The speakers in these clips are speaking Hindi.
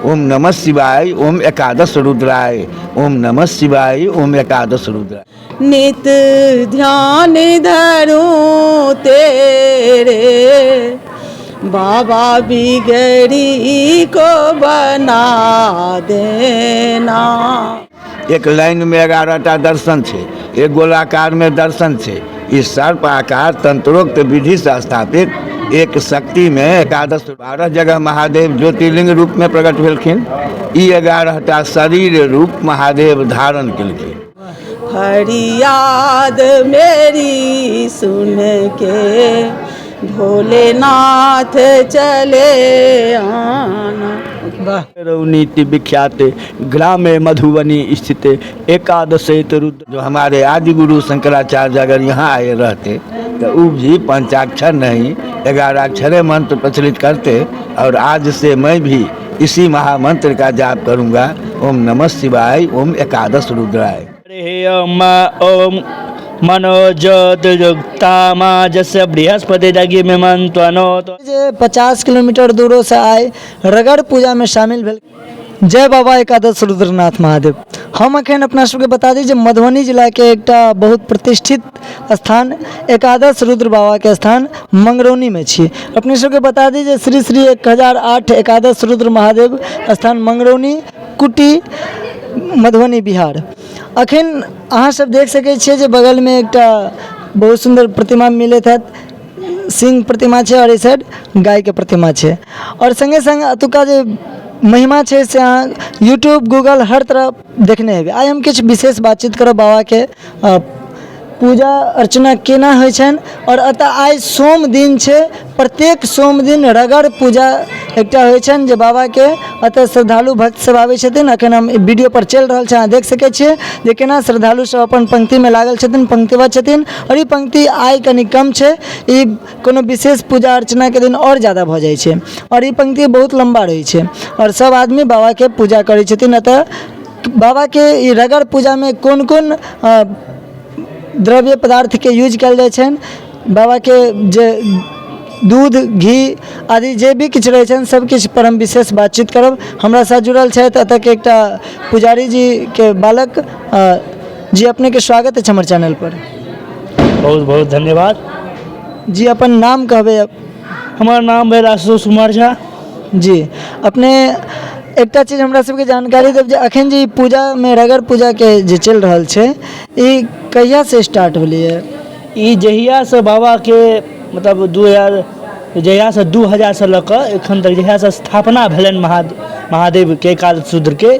ओम नमः शिवाय ओम एकादश रुद्राय। ओम नमः शिवाय ओम एकादश रुद्राय। नित ध्यान धरूं तेरे बाबा बिगड़ी को बना देना। एक लाइन में 11टा दर्शन छे, एक गोलाकार में दर्शन छे। इस सर्प आकार तंत्रोक्त विधि से स्थापित एक शक्ति में एकादश 12 जगह महादेव ज्योतिर्लिंग रूप में प्रकट भेलखिन। ई 11टा शरीर रूप महादेव धारण केलखिन। फरियाद मेरी सुन के भोलेनाथ चले आना। नीति विख्यात ग्रामे मधुबनी स्थित एकादश रुद्र। जो हमारे आदि गुरु शंकराचार्य अगर यहाँ आए रहते तो वो भी पंचाक्षर नहीं 11 अक्षरे मंत्र प्रचलित करते। और आज से मैं भी इसी महामंत्र का जाप करूँगा। ओम नमः शिवाय ओम एकादश रुद्राय। ओम मनोज्योतिर्युक्तामाजस्य बृहस्पति दगी में मंत्वनो। 50 किलोमीटर दूरों से आए रगड़ पूजा में शामिल भेल। जय बाबा एकादश रुद्रनाथ महादेव। हम अखन अपना सबके बता दी जे मधुबनी जिला के एक बहुत प्रतिष्ठित स्थान एकादश रुद्र बाबा के स्थान मंगरौनी में छी। अपने सबके बता दी जे श्री श्री 1008 एकादश रुद्र महादेव स्थान मंगरौनी कुटी मधुबनी बिहार। अखन अहाँ सब देख सकै छियै जे बगल में एक बहुत सुंदर प्रतिमा मिलत है। सिंह प्रतिमा है और इस साइड गाय के प्रतिमा है। और संगे संग अतुका जो महिमा है से अहाँ यूट्यूब गूगल हर तरफ देखने हेबै। आइ हम किछ विशेष बातचीत करब बाबा के पूजा अर्चना केना होइ छन। और अतः आइ सोम दिन है। प्रत्येक सोम दिन रगड़ पूजा एकटा होइ छन जे बाबा के अतः श्रद्धालु भक्त सब आबै छथिन। अखन हम वीडियो पर चल रहल छै, अहाँ देख सकै छियै जे केना श्रद्धालु सब अपन पंक्ति में लागल छथिन, पंक्तिबद्ध छथिन। और ई पंक्ति आइ कनि कम छै, ई कोनो विशेष पूजा अर्चना के दिन और ज़्यादा भऽ जाइ छै। और ई पंक्ति बहुत लंबा रहै छै और सब आदमी बाबा के पूजा करै छथिन। अतः बाबा के ई रगड़ पूजा में कोन कोन द्रव्य पदार्थ के यूज कयल जाइ छनि, बाबा के जे दूध घी आदि जे भी किछु रहै छनि सब किछु पर हम विशेष बातचीत करब। हमरा साथ जुड़ल छथि एतऽ के एकटा पुजारी जी के बालक जी। अपने के स्वागत है हमर चैनल पर। बहुत बहुत धन्यवाद जी। अपन नाम कहबे? हमार नाम है आशुतोष कुमार झा जी। अपने एकटा चीज हमरा सबके जानकारी देब जे अखन जे पूजा में रगड़ पूजा के जे चल रहल छै ई कहिया से स्टार्ट भेलै? ई जहिया से बाबा के मतलब 2000 से लऽ कऽ एखन तक जहिया से स्थापना भेलनि महादेव के एकादश रुद्र के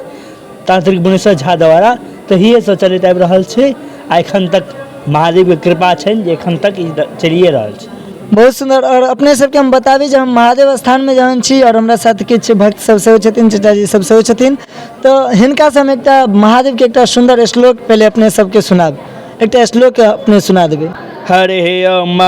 तांत्रिक बुनेश्वर झा द्वारा तहिए से चलैत आबि रहल छै। आ एखन तक महादेव के कृपा छनि जे एखन तक ई चलिए रहल छै। बहुत सुंदर। और अपने सबके हम बताबी जे हम महादेव स्थान में जहन छी और हमरा साथ किछु भक्त सब सेहो छथिन, चाचाजी सब सेहो छथिन, तो हिनका से हम एकटा महादेव के एकटा सुंदर श्लोक पहले अपने सबके सुनाब। एकटा श्लोक अपने सुना देबै। हरे ओम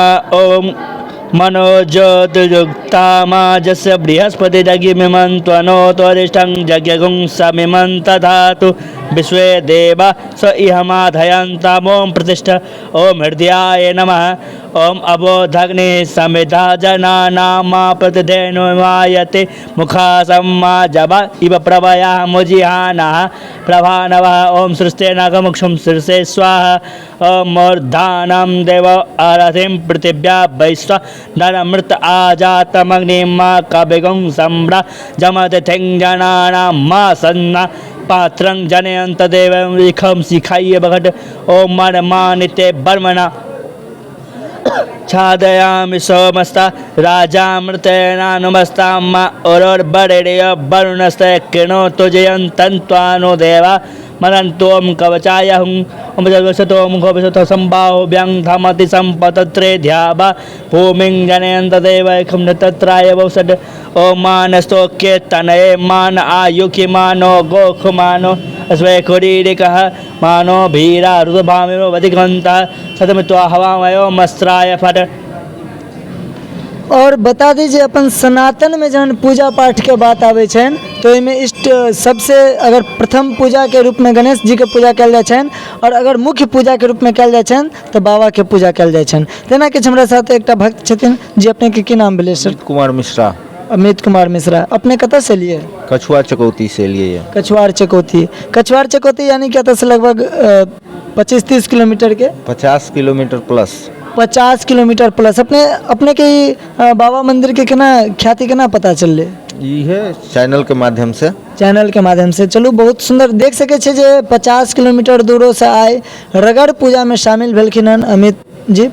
मनोज्योतिर्युक्तामाजस्य बृहस्पति दगी में मंत्वनो त्वरिष्ठं यज्ञगुं समिमं तधातु विश्वे देवा स इहमाधयन्ताम्। ओम प्रतिष्ठा ओम हृदयाय नमः। ओम अबोधग्नि समिधा जनानामा प्रतिधेनुमायते मुखा सम्मा जबा इव प्रभया मुजिहानः प्रभानवः। ओम सृष्टे नागमुक्षं शीर्षे स्वाहा। ओम मूर्धानं देव आरथिं पृथिव्या वैश्वा नरमृत आजातमग्निमा कविगुं सम्भ्रा जमतिथिं जनानां मा सन्ना पात्रं जनयन्त देवं लिखं शिखाय भगट। ओम मर्मानिते बर्मणा छादयामि सोमस्ता राजामृतेनानुमस्तां औरोर्बरेय वरुणस्ते कृणोतु जयन्तन्त्वानो देवा मदन्तोम कवचाय हुं। ओम जगसतो मुखो विशतो संबाहुभ्यं धमति संपतत्रे ध्यावा भूमिं जनयन्त देवैखं तत्राय वौषड। ओम मानस्तोक्ये तनये मान आयुखि मानो गोखमानो अस्वे कुरीरिकः मानो भीरा रुद्रभामिव वधिकन्तः सतमित्वा हवामयो मस्त्राय फट। और बता दीजिए अपन सनातन में जहन पूजा पाठ के बात आवे छन तो इनमें इष्ट सबसे अगर प्रथम पूजा के रूप में गणेश जी के पूजा कल जाए छन और अगर मुख्य पूजा के रूप में कल जाए छन तो बाबा के पूजा कल जाए छन। तेना कि हमरा साथ एक भक्त छथिन जी। अपने के की नाम भेलै सर? कुमार मिश्रा। अमित कुमार मिश्रा। अपने कतऽ से लिए? कछुआ चकौती से लिए ये। कछुआर चकौती। कछुआर चकौती यानी क्या से लगभग 25-30 किलोमीटर के? 50 किलोमीटर प्लस। 50 kilometre plus. अपने के ई, बाबा मंदिर के केना ख्याति केना पता चलले? ये है चैनल के माध्यम से। चैनल के माध्यम से। चलू बहुत सुंदर देख सके छे जे 50 किलोमीटर दूरों से आए रगड़ पूजा में शामिल भेलखिन हन अमित जी।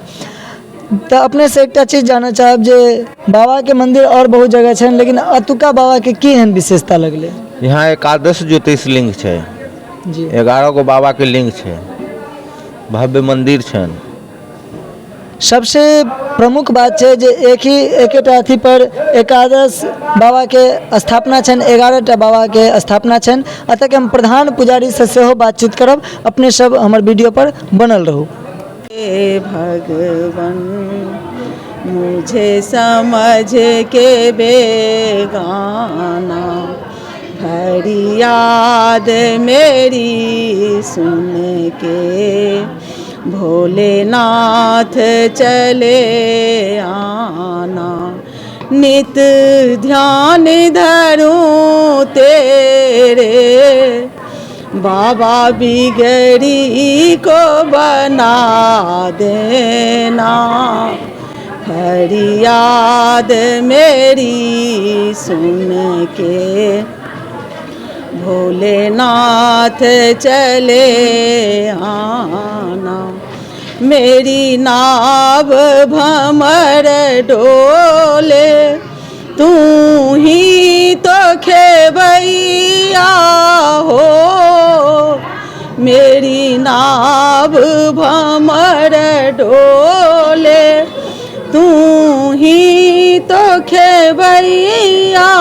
तो अपने से एक चीज जानना चाहब जे बाबा के मंदिर और बहुत जगह छन, लेकिन अतुका बाबा के की एहन विशेषता लगले? यहाँ 11 ज्योतिर्लिंग है जी। 11 गो बाबा के लिंग है, भव्य मंदिर छन। सबसे प्रमुख बात है जे एक अथी पर 11 बाबा के स्थापना छन, 11टा बाबा के स्थापना छन। अतः के हम प्रधान पुजारी से सेहो बातचीत करब। अपने सब हमर वीडियो पर बनल रहू। हे भगवन मुझे समझ के बेगाना, भरी याद मेरी सुन के, भोलेनाथ चले आना, नित ध्यान धरूं तेरे, बाबा बिगड़ी को बना देना, फरियाद मेरी सुन के, भोलेनाथ चले आना, मेरी नाव भंवर डोले, तू ही तो खेवैया हो, मेरी नाव भंवर डोले, तू ही तो खेवैया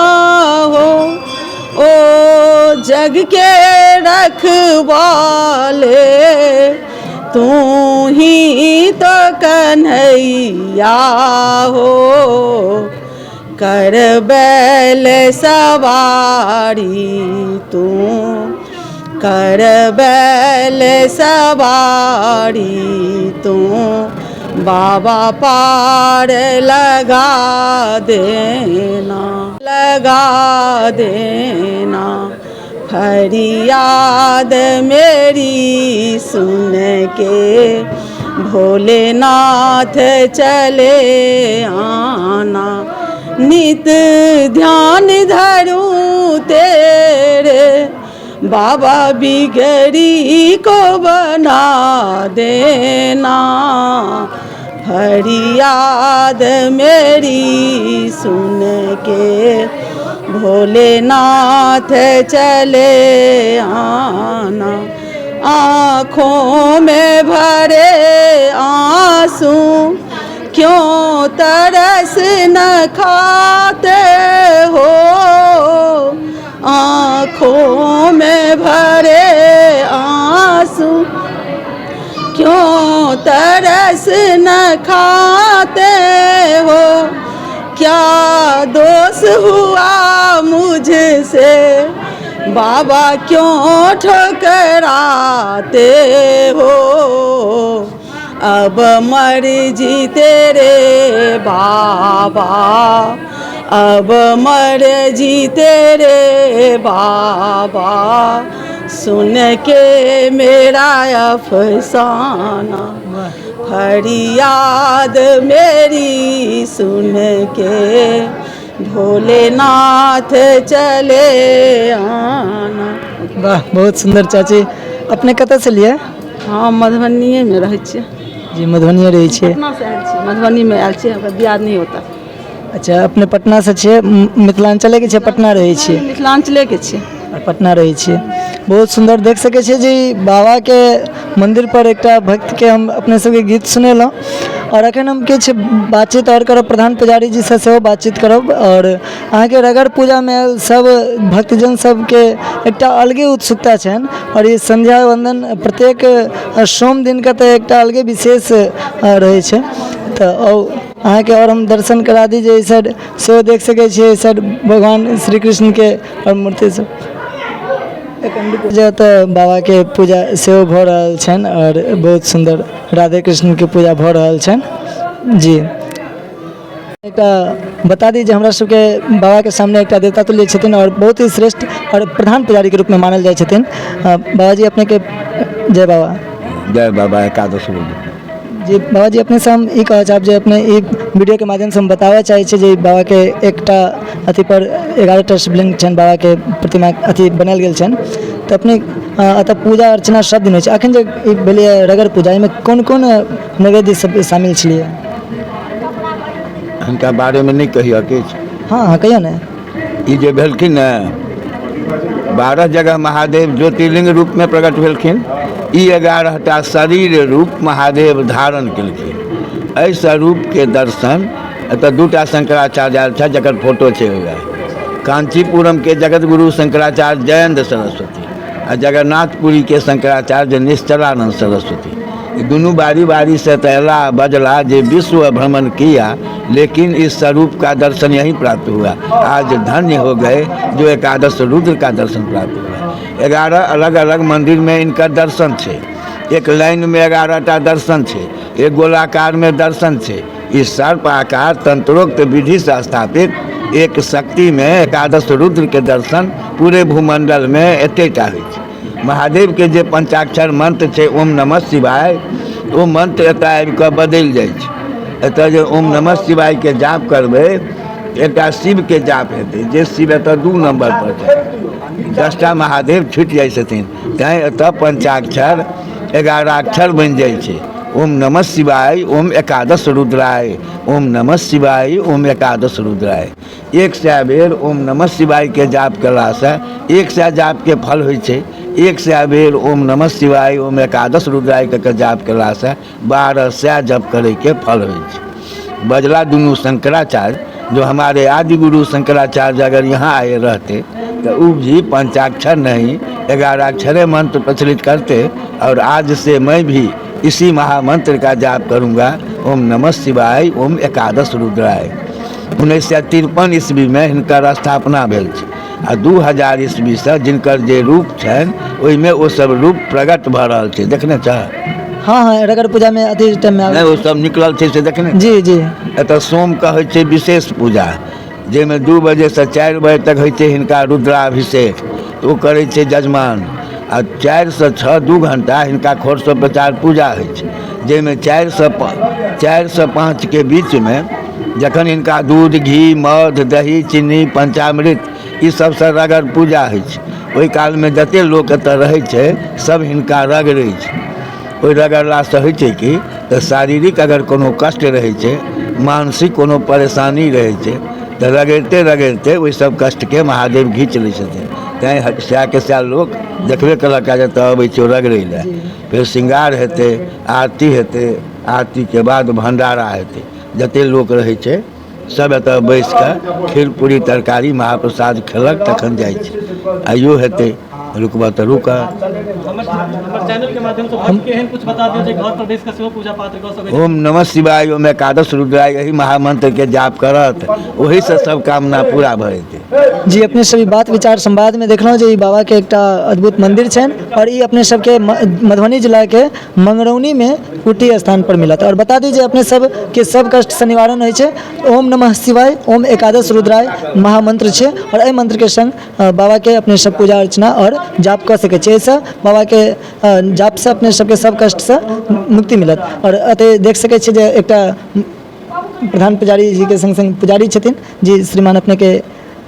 हो, ओ जग के रखवाले, तू ही तो कन्हैया हो, कर बैल सवारी तू, कर बैल सवारी तू, बाबा पार लगा देना, लगा देना, फरियाद मेरी सुन के, भोलेनाथ चले आना, नित ध्यान धरूं तेरे, बाबा बिगड़ी को बना देना, फरियाद मेरी सुन के, भोलेनाथ चले आना, आँखों में भरे आंसू क्यों तरस न खाते हो, आँखों में भरे आंसू क्यों तरस न खाते हो, क्या दोष हुआ मुझसे, बाबा क्यों ठुकराते हो, अब मर्जी तेरे बाबा, अब मर्जी तेरे बाबा, सुन के मेरा अफसाना, फरियाद मेरी सुन के, भोलेनाथ चले आना। वाह बहुत सुंदर चाची। अपने कतऽ से लिए? हाँ मधुबनीये में रहै छियै। जी मधुबनीये रहै छियै। पटना से आयल छियै, मधुबनी में आयल छियै, हमरा बियाह नहीं होता। अच्छा अपने पटना से छियै, मिथिलांचले के छियै, पटना रहै छियै? मिथिलांचले के छियै। पटना रहै छियै। बहुत सुंदर देख सकै छियै जी बाबा के मंदिर पर एकटा भक्त के हम अपने सबके गीत सुनेलहुँ और अखन हम किछु बातचीत और करब, प्रधान पुजारी जी से सेहो बातचीत करब। और अहाँके रगड़ पूजा में आयल सब भक्तजन सबके एकटा अलगे उत्सुकता छनि और ई संध्या वंदन प्रत्येक सोम दिन का तो एकटा अलगे विशेष रहै छै। तऽ अहाँके और हम दर्शन करा दी जे साइड सेहो देख सकै छियै, इस साइड भगवान श्री कृष्ण के और मूर्ति सब पूजा तऽ बाबा के पूजा सेहो भऽ रहल छनि और बहुत सुंदर राधे कृष्ण के पूजा भऽ रहल छनि जी। एकटा बता दीजिए हमरा सबके बाबा के सामने एक देवता तुल्य छथिन और बहुत ही श्रेष्ठ और प्रधान पुजारी के रूप में मानल जाए छथिन। बाबा जी अपने के जय बाबा। जय बाबा एकादश रुद्र। जी बाबा जी अपने से हम ई कहऽ चाहब जे अपने एक वीडियो के माध्यम से हम बताबऽ चाहै छी जे बाबा के एकटा अथी पर 11टा शिवलिंग छनि, बाबा के प्रतिमा अथी बनायल गेल छनि, तऽ अपने अतः पूजा अर्चना सब दिन होइ छै। अखन जे ई भेलैए रगर पूजा, एहिमे कोन कोन नैवेद्य सब शामिल छलियै? हुनका बारेमे नहीं कहियो किछु। हाँ हाँ कहियो ने। ई जे भेलखिन ने 12 जगह महादेव ज्योतिर्लिंग रूप में प्रकट भेलखिन। ई 11टा शरीर रूप महादेव धारण केलखिन। एहि स्वरूप के दर्शन एतऽ 2टा शंकराचार्य आयल छथि जकर फोटो छै। कांचीपुरम के जगत गुरु शंकराचार्य जयेंद्र सरस्वती आ जगन्नाथपुरी के शंकराचार्य निश्चलानंद सरस्वती। दोनों बारी बारी से तैला बजला जे विश्व भ्रमण किया, लेकिन इस स्वरूप का दर्शन यहीं प्राप्त हुआ। आज धन्य हो गए जो एकादश रुद्र का दर्शन प्राप्त हुआ। 11 अलग अलग मंदिर में इनका दर्शन है। एक लाइन में 11टा दर्शन है, एक गोलाकार में दर्शन है। इस सर्प आकार तंत्रोक्त विधि से स्थापित एक शक्ति में एकादश रुद्र के दर्शन पूरे भूमंडल में एतेटा होइ छै। महादेव के जे पंचाक्षर मंत्र छै ओम नमः शिवाय, वो मंत्र एतऽ आबि कऽ बदलि जाइ छै। एतऽ जे ओम नमः शिवाय के जाप करबै, एकटा शिव के जाप हेतै, जे शिव एतऽ 2 नंबर पर छै। 10टा महादेव छुटि जाइ छथिन, तैँ एतऽ पंचाक्षर 11 अक्षर बनि जाइ छै। ओम नमः शिवाय ओम एकादश रुद्राय, ओम नमः शिवाय ओम एकादश रुद्राय। 100 बेर ओम नमः शिवाय के जाप कयलासँ 100 जाप के फल होइ छै। 100 बेर ओम नमः शिवाय ओम एकादश रुद्राय के जाप कयलासँ 1200 जप करे के फल होइ छै। बजला दोनों शंकराचार्य, जो हमारे आदि गुरु शंकराचार्य अगर यहाँ आए रहते तो वो भी पंचाक्षर नहीं 11 अक्षरे मंत्र प्रचलित करते। और आज से मैं भी इसी महामंत्र का जाप करूँगा, ओम नमः शिवाय ओम एकादश रुद्राय। 1953 ईस्वी में हिनकर स्थापना भेल छै आ 2000 ईस्वी से जिनकर जे रूप छनि ओहिमे ओ सब रूप प्रकट भऽ रहल छै। देखने छ? हाँ हाँ रगर पूजा में अथी टाइम में नहीं ओ सब निकलल छै से देखने? जी जी। एतऽ सोम के होइ छै विशेष पूजा, जाहिमे 2 बजे से 4 बजे तक होइ छै हिनका रुद्राभिषेक, तो ओ करै छै जजमान। आ 4 से 6 2 घंटा हिनका खोरसोपचार पूजा होइ छै, जाहिमे 4 से 5 के बीच में जखन हिनका दूध घी मध दही चीनी पंचामृत ई सबसँ रगर पूजा होइ छै। ओहि कालमे जते लोक एतऽ रहै छै सब हिनका रगड़ै छै। ओहि रगड़लासँ होइ छै कि तऽ शारीरिक अगर कोनो कष्ट रहै छै, मानसिक कोनो परेशानी रहै छै, तऽ रगड़िते रगड़िते ओहि सब कष्टके महादेव घीच लै छथिन। तैँ सएह के सएह लोक देखबे कयलक जतऽ अबै छै रगड़ै लए। फेर श्रृंगार हेतै, आरती हेतै, आरती के बाद भंडारा हेतै। जते लोक रहै छै सब एतऽ बैस कऽ खीर पूरी तरकारी महाप्रसाद खेलक तखन जाइ छै। आइयो हेतै, रुकबा तऽ रुका। चैनल के माध्यम से भक्त के एहन कुछ बता दियो जे घर प्रदेश का सेहो पूजा पाठ कर सकै। ओम नमः शिवाय ओम एकादश रुद्राय, यही महामंत्र के जाप करत, वही से सब कामना पूरा भऽ जेतै। जी अपने सभी बात विचार संवाद में देखलहुँ जे ई बाबा के एकटा अद्भुत मंदिर छनि और ई अपने सबके मधुबनी जिला के मंगरौनी में कुटी स्थान पर मिलत। और बता दीजिए अपने सब के सब कष्ट से निवारण होइ छै। ओम नमः शिवाय ओम एकादश रुद्राय महामंत्र छै और एहि मंत्र के संग बाबा के अपने सब पूजा अर्चना और जाप कऽ सकै छै। एहिसँ बाबा के जाप से अपने सबके सब कष्ट से मुक्ति मिलत। और अतः देख सकै छियै जे एकटा प्रधान पुजारी जी के संग संग पुजारी छथिन। जी श्रीमान अपने के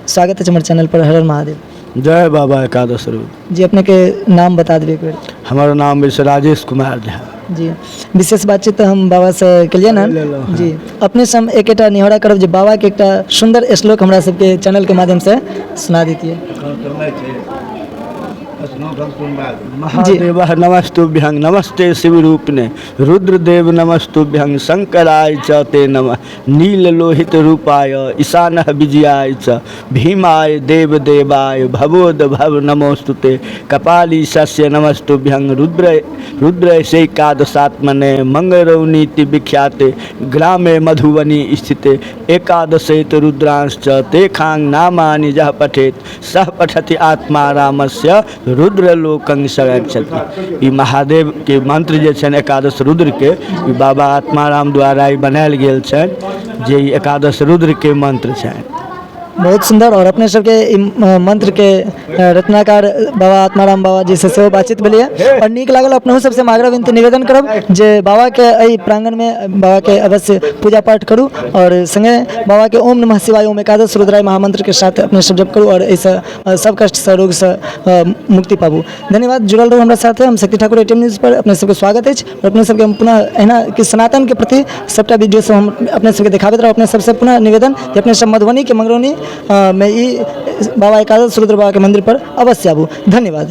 स्वागत है हमारे चैनल पर। हर हर महादेव। जय बाबा एकादश रुद्र। जी अपने के नाम बता देबै एक बेर। हमारा नाम वैसे राजेश कुमार झा। जी विशेष बातचीत हम बाबा से केलिए ना जी। अपने से हम एकटा निहोरा करब जे बाबा के एकटा सुंदर श्लोक हमरा सबके चैनल के माध्यम से सुना देतिए। महादेव नमस्तुभ्यं नमस्ते शिव रूपने रुद्रदेव नमस्तुभ्यं शंकराय च ते नमः नील लोहित रूपाय ईशानः विजयाय च भीमाय देव देवाय भवोद भव नमोस्तुते कपाली सस्य नमस्तुभ्यं रुद्र शैकादशात्मने मंगरौनीति विख्याते ग्रामे मधुबनी स्थिते एकादशेत रुद्रांश्च तेखांग नामानि जः पठेत सह पठति आत्मा रामस्य रुद्र लोकं संरक्षति। ई महादेव के मंत्र जे छनि एकादश रुद्र के ई बाबा आत्माराम द्वारा ई बनायल गेल छनि जे ई एकादश रुद्र के मंत्र छनि। बहुत सुंदर। और अपने सबके ई मंत्र के रचनाकार बाबा आत्माराम बाबा जी से सेहो बातचीत भेलै और नीक लागल। अपनहु सबसे आग्रह विनती निवेदन करब जे बाबा के एहि प्रांगण में बाबा के अवश्य पूजा पाठ करू और संगे बाबा के ओम नमः शिवाय ओम एकादश रुद्राय महामंत्र के साथ अपने सब जप करू और ऐसा सब कष्ट से रोग से मुक्ति पाबू। धन्यवाद। जुड़ल रहू हमरा साथे। हम शक्ति ठाकुर एटीएम न्यूज पर अपने सबके स्वागत अछि और अपने सबके हम पुनः एहिना कि सनातन के प्रति सबटा वीडियो सब हम अपने सबके देखाबैत रहब। अपने सबसे पुनः निवेदन कि अपने सब मधुबनी के मंगरौनी में ई बाबा एकादश रुद्र बाबा के मंदिर पर अवश्य आबू। धन्यवाद।